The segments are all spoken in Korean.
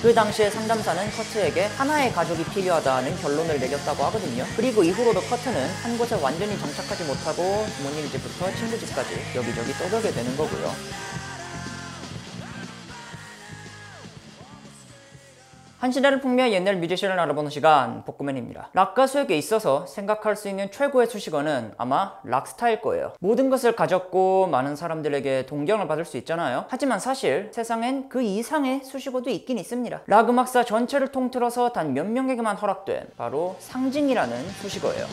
그 당시에 상담사는 커트에게 하나의 가족이 필요하다는 결론을 내렸다고 하거든요. 그리고 이후로도 커트는 한 곳에 완전히 정착하지 못하고 부모님 집부터 친구 집까지 여기저기 떠돌게 되는 거고요. 한 시대를 풍미한 옛날 뮤지션을 알아보는 시간, 복구맨입니다. 락 가수에게 있어서 생각할 수 있는 최고의 수식어는 아마 락스타일 거예요. 모든 것을 가졌고 많은 사람들에게 동경을 받을 수 있잖아요. 하지만 사실 세상엔 그 이상의 수식어도 있긴 있습니다. 락 음악사 전체를 통틀어서 단 몇 명에게만 허락된 바로 상징이라는 수식어예요.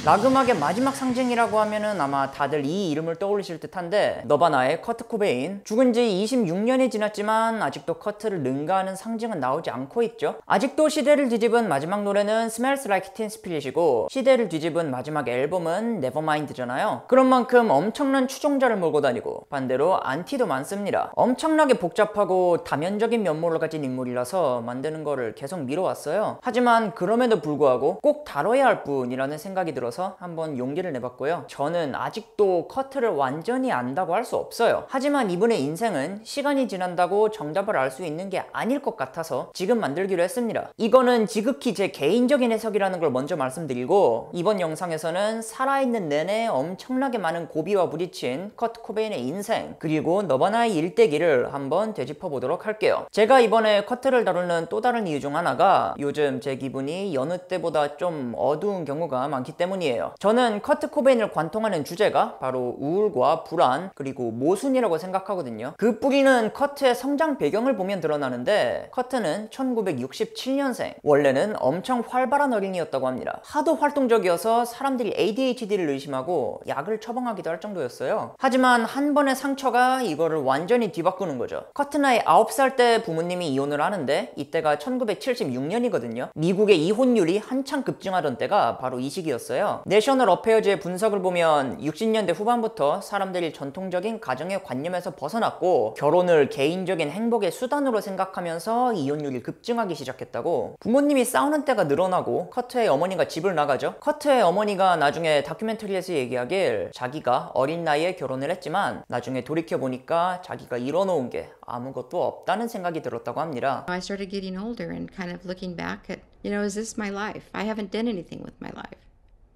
락 음악의 마지막 상징이라고 하면은 아마 다들 이 이름을 떠올리실 듯한데, 너바나의 커트 코베인. 죽은 지 26년이 지났지만 아직도 커트를 능가하는 상징은 나오지 않고 있죠. 아직도 시대를 뒤집은 마지막 노래는 Smells Like Teen Spirit이고, 시대를 뒤집은 마지막 앨범은 Nevermind잖아요. 그런 만큼 엄청난 추종자를 몰고 다니고 반대로 안티도 많습니다. 엄청나게 복잡하고 다면적인 면모를 가진 인물이라서 만드는 거를 계속 미뤄왔어요. 하지만 그럼에도 불구하고 꼭 다뤄야 할 분이라는 생각이 들어서 한번 용기를 내봤고요. 저는 아직도 커트를 완전히 안다고 할 수 없어요. 하지만 이분의 인생은 시간이 지난다고 정답을 알 수 있는 게 아닐 것 같아서 지금 만들기로 했습니다. 이거는 지극히 제 개인적인 해석이라는 걸 먼저 말씀드리고, 이번 영상에서는 살아있는 내내 엄청나게 많은 고비와 부딪힌 커트 코베인의 인생, 그리고 너바나의 일대기를 한번 되짚어 보도록 할게요. 제가 이번에 커트를 다루는 또 다른 이유 중 하나가 요즘 제 기분이 여느 때보다 좀 어두운 경우가 많기 때문이에요. 저는 커트 코베인을 관통하는 주제가 바로 우울과 불안, 그리고 모순이라고 생각하거든요. 그 뿌리는 커트의 성장 배경을 보면 드러나는데, 커트는 1967년생, 원래는 엄청 활발한 어린이였다고 합니다. 하도 활동적이어서 사람들이 ADHD를 의심하고 약을 처방하기도 할 정도였어요. 하지만 한 번의 상처가 이거를 완전히 뒤바꾸는 거죠. 커트 나이 9살 때 부모님이 이혼을 하는데, 이때가 1976년이거든요. 미국의 이혼율이 한창 급증하던 때가 바로 이 시기였어요. 내셔널 어페어즈의 분석을 보면 60년대 후반부터 사람들이 전통적인 가정의 관념에서 벗어났고 결혼을 개인적인 행복의 수단으로 생각하면서 이혼율이 급증하기 시작했다고. 부모님이 싸우는 때가 늘어나고 커트의 어머니가 집을 나가죠. 커트의 어머니가 나중에 다큐멘터리에서 얘기하길, 자기가 어린 나이에 결혼을 했지만 나중에 돌이켜보니까 자기가 이뤄놓은 게 아무것도 없다는 생각이 들었다고 합니다. I started getting older and kind of looking back at, is this my life? I haven't done anything with my life.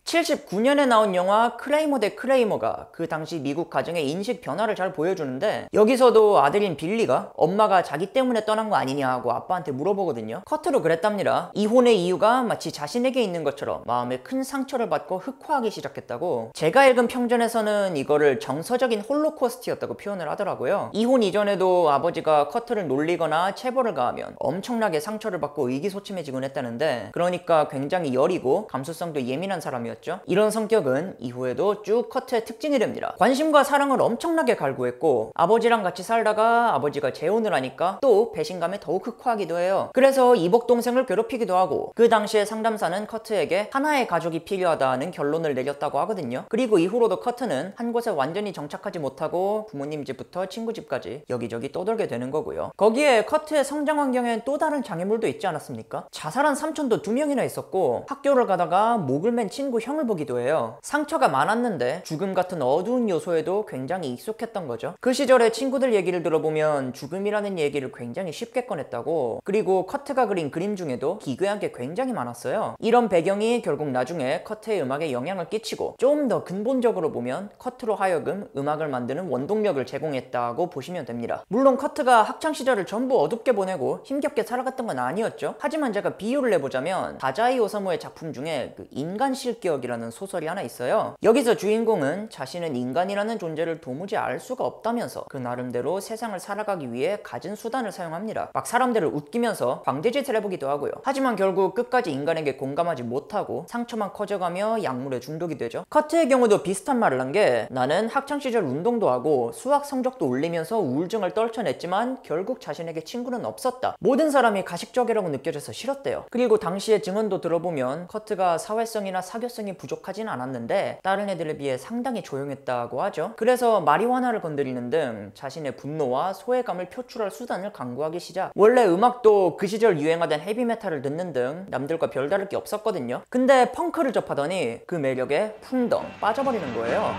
79년에 나온 영화 크레이머 대 크레이머가 그 당시 미국 가정의 인식 변화를 잘 보여주는데, 여기서도 아들인 빌리가 엄마가 자기 때문에 떠난 거 아니냐 하고 아빠한테 물어보거든요. 커트로 그랬답니다. 이혼의 이유가 마치 자신에게 있는 것처럼 마음에 큰 상처를 받고 흑화하기 시작했다고. 제가 읽은 평전에서는 이거를 정서적인 홀로코스트였다고 표현을 하더라고요. 이혼 이전에도 아버지가 커트를 놀리거나 체벌을 가하면 엄청나게 상처를 받고 의기소침해지곤 했다는데, 그러니까 굉장히 여리고 감수성도 예민한 사람이었죠. 이런 성격은 이후에도 쭉 커트의 특징이 됩니다. 관심과 사랑을 엄청나게 갈구했고, 아버지랑 같이 살다가 아버지가 재혼을 하니까 또 배신감에 더욱 흑화하기도 해요. 그래서 이복 동생을 괴롭히기도 하고, 그 당시에 상담사는 커트에게 하나의 가족이 필요하다는 결론을 내렸다고 하거든요. 그리고 이후로도 커트는 한 곳에 완전히 정착하지 못하고 부모님 집부터 친구 집까지 여기저기 떠돌게 되는 거고요. 거기에 커트의 성장 환경엔 또 다른 장애물도 있지 않았습니까? 자살한 삼촌도 2명이나 있었고, 학교를 가다가 목을 맨 친구 형을 보기도 해요. 상처가 많았는데 죽음 같은 어두운 요소에도 굉장히 익숙했던 거죠. 그 시절에 친구들 얘기를 들어보면 죽음이라는 얘기를 굉장히 쉽게 꺼냈다고. 그리고 커트가 그린 그림 중에도 기괴한 게 굉장히 많았어요. 이런 배경이 결국 나중에 커트의 음악에 영향을 끼치고, 좀 더 근본적으로 보면 커트로 하여금 음악을 만드는 원동력을 제공했다고 보시면 됩니다. 물론 커트가 학창시절을 전부 어둡게 보내고 힘겹게 살아갔던 건 아니었죠. 하지만 제가 비유를 해보자면 다자이 오사무의 작품 중에 그 인간 실격 이라는 소설이 하나 있어요. 여기서 주인공은 자신은 인간이라는 존재를 도무지 알 수가 없다면서 그 나름대로 세상을 살아가기 위해 가진 수단을 사용합니다. 막 사람들을 웃기면서 광대짓을 해보기도 하고요. 하지만 결국 끝까지 인간에게 공감하지 못하고 상처만 커져가며 약물에 중독이 되죠. 커트의 경우도 비슷한 말을 한 게, 나는 학창시절 운동도 하고 수학 성적도 올리면서 우울증을 떨쳐냈지만 결국 자신에게 친구는 없었다. 모든 사람이 가식적이라고 느껴져서 싫었대요. 그리고 당시의 증언도 들어보면 커트가 사회성이나 사교성이 부족하진 않았는데 다른 애들에 비해 상당히 조용했다고 하죠. 그래서 마리화나를 건드리는 등 자신의 분노와 소외감을 표출할 수단을 강구하기 시작. 원래 음악도 그 시절 유행하던 헤비메탈을 듣는 등 남들과 별다를 게 없었거든요. 근데 펑크를 접하더니 그 매력에 풍덩 빠져버리는 거예요.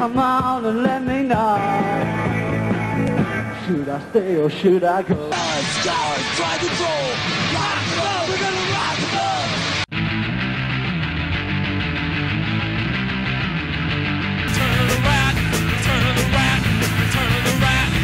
come on and let me know. Should I stay or should I go? Let's go, try to roll. Rock and roll, we're gonna rock and roll.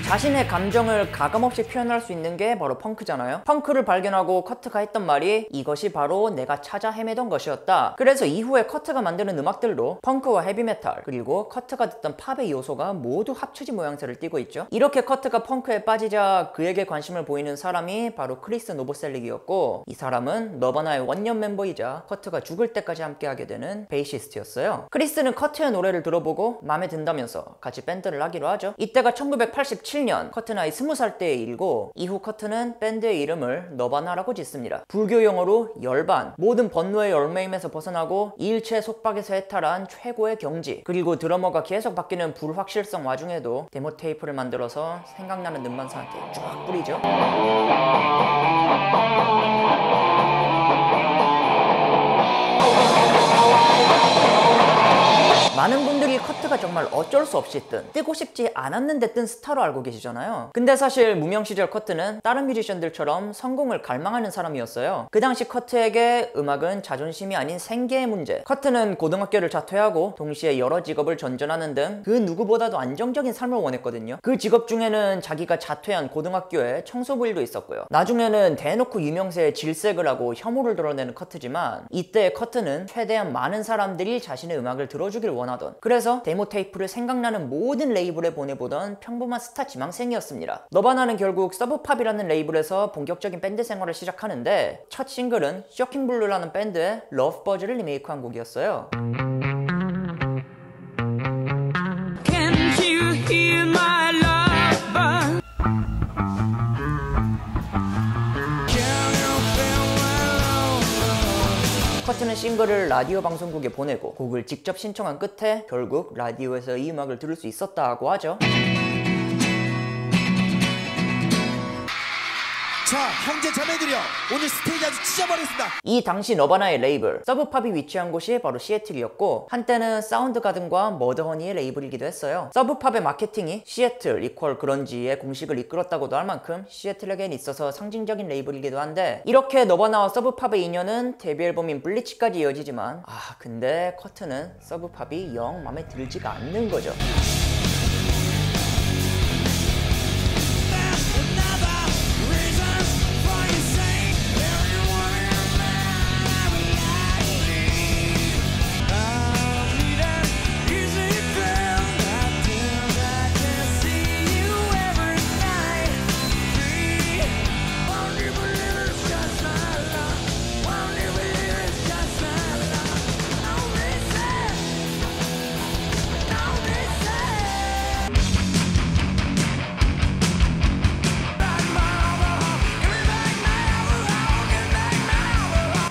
자신의 감정을 가감없이 표현할 수 있는 게 바로 펑크잖아요. 펑크를 발견하고 커트가 했던 말이 이것이 바로 내가 찾아 헤매던 것이었다. 그래서 이후에 커트가 만드는 음악들도 펑크와 헤비메탈 그리고 커트가 듣던 팝의 요소가 모두 합쳐진 모양새를 띠고 있죠. 이렇게 커트가 펑크에 빠지자 그에게 관심을 보이는 사람이 바로 크리스 노보셀릭이었고, 이 사람은 너바나의 원년 멤버이자 커트가 죽을 때까지 함께하게 되는 베이시스트였어요. 크리스는 커트의 노래를 들어보고 마음에 든다면서 같이 밴드를 하기로 하죠. 이때가 1987년 커트 나이 20살 때의 일이고, 이후 커트는 밴드의 이름을 너바나라고 짓습니다. 불교 용어로 열반, 모든 번뇌의 열매임에서 벗어나고 일체 속박에서 해탈한 최고의 경지, 그리고 드러머가 계속 바뀌는 불확실성 와중에도 데모 테이프를 만들어서 생각나는 음반사한테 쫙 뿌리죠. 많은 분들이 커트가 정말 어쩔 수 없이 뜨고 싶지 않았는데 뜬 스타로 알고 계시잖아요. 근데 사실 무명 시절 커트는 다른 뮤지션들처럼 성공을 갈망하는 사람이었어요. 그 당시 커트에게 음악은 자존심이 아닌 생계의 문제. 커트는 고등학교를 자퇴하고 동시에 여러 직업을 전전하는 등 그 누구보다도 안정적인 삶을 원했거든요. 그 직업 중에는 자기가 자퇴한 고등학교에 청소부 일도 있었고요. 나중에는 대놓고 유명세에 질색을 하고 혐오를 드러내는 커트지만, 이때 커트는 최대한 많은 사람들이 자신의 음악을 들어주길 원하던, 그래서 데모 테이프를 생각나는 모든 레이블에 보내보던 평범한 스타 지망생이었습니다. 너바나는 결국 서브팝이라는 레이블에서 본격적인 밴드 생활을 시작하는데, 첫 싱글은 쇼킹블루라는 밴드의 러브버즈를 리메이크한 곡이었어요. Can't you hear my love? 커트는 싱글을 라디오 방송국에 보내고 곡을 직접 신청한 끝에 결국 라디오에서 이 음악을 들을 수 있었다고 하죠. 자, 형제 자매들이여, 오늘 스테이지 아주 찢어버리겠습니다. 이 당시 너바나의 레이블 서브팝이 위치한 곳이 바로 시애틀이었고, 한때는 사운드가든과 머드허니의 레이블이기도 했어요. 서브팝의 마케팅이 시애틀 이퀄 그런지의 공식을 이끌었다고도 할 만큼 시애틀에겐 있어서 상징적인 레이블이기도 한데, 이렇게 너바나와 서브팝의 인연은 데뷔 앨범인 블리치까지 이어지지만, 근데 커트는 서브팝이 영 마음에 들지가 않는 거죠.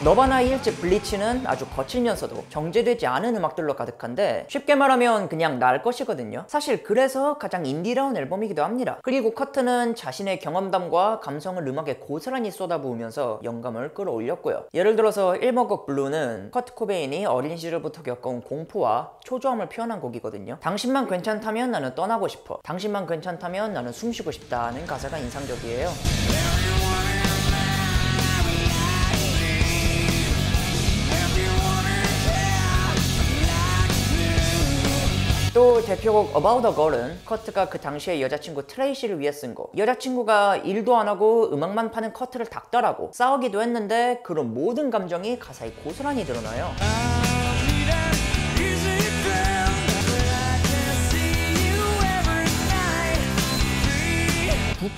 너바나의 일집 블리치는 아주 거칠면서도 정제되지 않은 음악들로 가득한데, 쉽게 말하면 그냥 날 것이거든요. 사실 그래서 가장 인디라운 앨범이기도 합니다. 그리고 커트는 자신의 경험담과 감성을 음악에 고스란히 쏟아부으면서 영감을 끌어올렸고요. 예를 들어서 1번곡 블루는 커트 코베인이 어린 시절부터 겪어온 공포와 초조함을 표현한 곡이거든요. 당신만 괜찮다면 나는 떠나고 싶어, 당신만 괜찮다면 나는 숨쉬고 싶다는 가사가 인상적이에요. 또 대표곡 About a Girl은 커트가 그 당시에 여자친구 트레이시를 위해 쓴 곡. 여자친구가 일도 안 하고 음악만 파는 커트를 닥달하고 싸우기도 했는데, 그런 모든 감정이 가사에 고스란히 드러나요.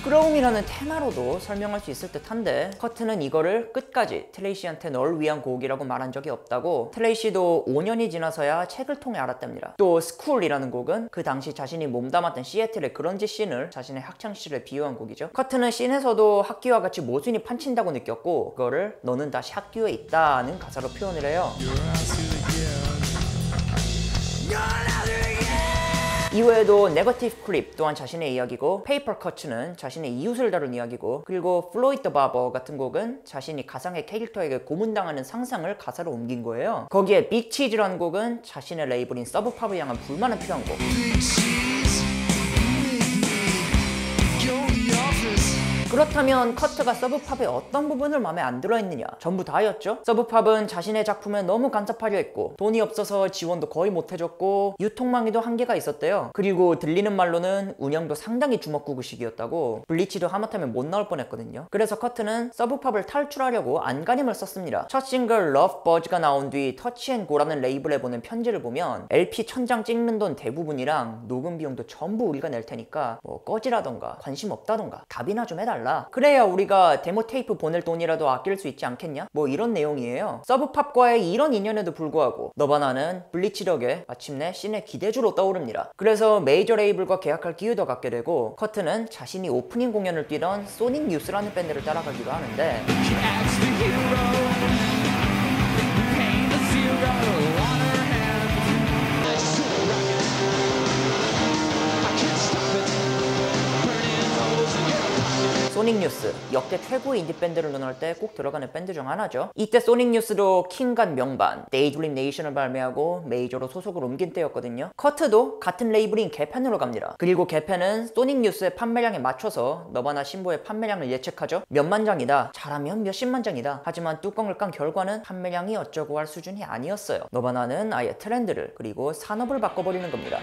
부끄러움이라는 테마로도 설명할 수 있을 듯한데, 커트는 이거를 끝까지 트레이시한테 널 위한 곡이라고 말한 적이 없다고, 트레이시도 5년이 지나서야 책을 통해 알았답니다. 또 스쿨이라는 곡은 그 당시 자신이 몸담았던 시애틀의 그런지 씬을 자신의 학창시절에 비유한 곡이죠. 커트는 씬에서도 학기와 같이 모순이 판친다고 느꼈고, 그거를 너는 다시 학교에 있다는 가사로 표현을 해요. 이외에도 네거티브 클립 또한 자신의 이야기고, 페이퍼 커츠는 자신의 이웃을 다룬 이야기고, 그리고 플로이드 더 바버 같은 곡은 자신이 가상의 캐릭터에게 고문당하는 상상을 가사로 옮긴 거예요. 거기에 빅치즈라는 곡은 자신의 레이블인 서브팝을 향한 불만을 표한 곡. 그렇다면 커트가 서브팝의 어떤 부분을 마음에 안 들어 했느냐? 전부 다였죠. 서브팝은 자신의 작품에 너무 간섭하려 했고, 돈이 없어서 지원도 거의 못 해줬고, 유통망에도 한계가 있었대요. 그리고 들리는 말로는 운영도 상당히 주먹구구식이었다고, 블리치도 하마터면 못 나올 뻔했거든요. 그래서 커트는 서브팝을 탈출하려고 안간힘을 썼습니다. 첫 싱글 러브 버즈가 나온 뒤 터치앤고라는 레이블에 보낸 편지를 보면 LP 1000장 찍는 돈 대부분이랑 녹음 비용도 전부 우리가 낼 테니까 뭐 꺼지라던가 관심 없다던가 답이나 좀 해달라. 그래야 우리가 데모 테이프 보낼 돈이라도 아낄 수 있지 않겠냐? 뭐 이런 내용이에요. 서브팝과의 이런 인연에도 불구하고 너바나는 블리치 덕에 마침내 씬의 기대주로 떠오릅니다. 그래서 메이저 레이블과 계약할 기회도 갖게 되고, 커트는 자신이 오프닝 공연을 뛰던 소닉 뉴스라는 밴드를 따라가기도 하는데, 소닉 뉴스, 역대 최고의 인디밴드를 논할 때 꼭 들어가는 밴드 중 하나죠. 이때 소닉 뉴스도 킹간 명반 데이드림 네이션을 발매하고 메이저로 소속을 옮긴 때였거든요. 커트도 같은 레이블인 개펜으로 갑니다. 그리고 개펜은 소닉 뉴스의 판매량에 맞춰서 너바나 신보의 판매량을 예측하죠. 몇만 장이다, 잘하면 몇십만 장이다. 하지만 뚜껑을 깐 결과는 판매량이 어쩌고 할 수준이 아니었어요. 너바나는 아예 트렌드를, 그리고 산업을 바꿔버리는 겁니다.